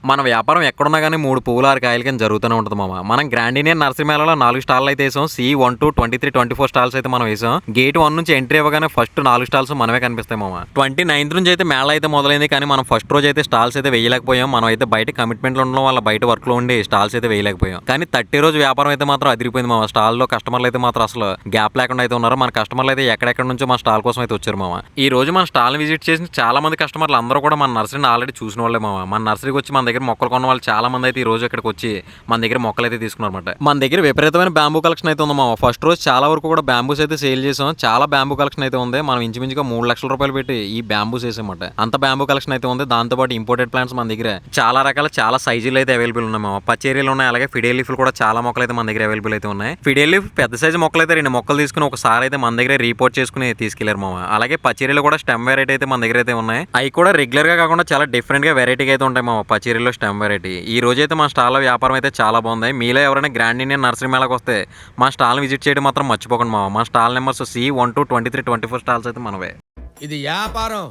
మన వ్యాపారం ఎక్కడున్నా గానీ 3 పువ్వులు 6 కాయలు కింద జరుగుతూనే ఉంటది మామ. మనం గ్రాండ్ ఇండియన్ నర్సరీ మేళాలో 4 స్టాల్లు అయితే ఏసాం. C1, 2, 23, 24 స్టాల్స్ అయితే మనం వేసాం. గేట్ 1 నుంచి ఎంట్రీ ఇవ్వగానే ఫస్ట్ 4 స్టాల్స్ మనమే కనిపిస్తాయి మామ. 29th నుంచి అయితే మేళా అయితే మొదలైంది. కానీ మనం ఫస్ట్ రోజు అయితే స్టాల్స్ అయితే వేయలేకపోయాం. మనం అయితే బయట కమిట్మెంట్లు ఉండడం వల్ల బయట వర్క్ లో ఉండి స్టాల్స్ అయితే వేయలేకపోయాం. కానీ 30 రోజు వ్యాపారం అయితే మాత్రం అదిరిపోయింది మామ. స్టాల్లో కస్టమర్లు అయితే మాత్రం అసలు గ్యాప్ లేకుండా అయితే ఉన్నారు. మన కస్టమర్లు అయితే ఎక్కడెక్కడ నుంచో మన స్టాల్ కోసం అయితే వచ్చారు మామ. ఈ రోజు మన స్టాల్ విజిట్ చేసిన చాలా మంది కస్టమర్లు అందరూ కూడా మన నర్సరీని ఆల్రెడీ చూసిన వాళ్ళే మామ. మన నర్సరీకి వచ్చి మన దగ్గర మొక్కలు కొన్న వాళ్ళు చాలా మంది అయితే ఈ రోజు ఇక్కడికి వచ్చి మన దగ్గర మొక్కలు అయితే తీసుకున్నారన్నమాట. మన దగ్గర విపరీతమైన బ్యాంబూ కలెక్షన్ అయితే ఉంది మామ. ఫస్ట్ రోజు చాలా వరకు కూడా బ్యాంబూస్ అయితే సేల్ చేసాం. చాలా బ్యాంబూ కలెక్షన్ అయితే ఉంది. మనం ఇంచుమించుగా 3 లక్షల రూపాయలు పెట్టి ఈ బ్యాంబూస్ వేసామన్నమాట. అంత బ్యాంబూ కలెక్షన్ అయితే ఉంది. దాంతోపాటు ఇంపోర్టెడ్ ప్లాంట్స్ మన దగ్గర చాలా రకాల చాలా సైజులు అయితే అవైలబుల్ ఉన్నాయి మామ. పచ్చేరీలు ఉన్నాయి. అలాగే ఫిడే లీఫ్లు కూడా చాలా మొక్కలు అయితే మన దగ్గర అవైలబుల్ అయితే ఉన్నాయి. ఫిడే లీఫ్ పెద్ద సైజు మొక్కలు అయితే 2 మొక్కలు తీసుకుని ఒకసారి అయితే మన దగ్గర రిపోర్ట్ చేసుకుని తీసుకెళ్లారు మామ. అలాగే పచ్చేరీలు కూడా స్టెమ్ వెరైటీ అయితే మన దగ్గర అయితే ఉన్నాయి. అవి కూడా రెగ్యులర్ గా కాకుండా చాలా డిఫరెంట్ గా వెరైటీగా అయితే ఉంటాయి మామ. పచ్చేరీలో స్టెమ్ వెరైటీ. ఈ రోజు అయితే మా స్టాల్లో వ్యాపారం అయితే చాలా బాగుంది. మీలో ఎవరైనా గ్రాండ్ ఇండియన్ నర్సరీ మేళకు వస్తే మా స్టాల్ విజిట్ చేయడం మాత్రం మర్చిపోకండి మామ. మా స్టాల్ నెంబర్స్ C1, 2, 23, 24 స్టాల్స్ అయితే మనవే. ఇది వ్యాపారం.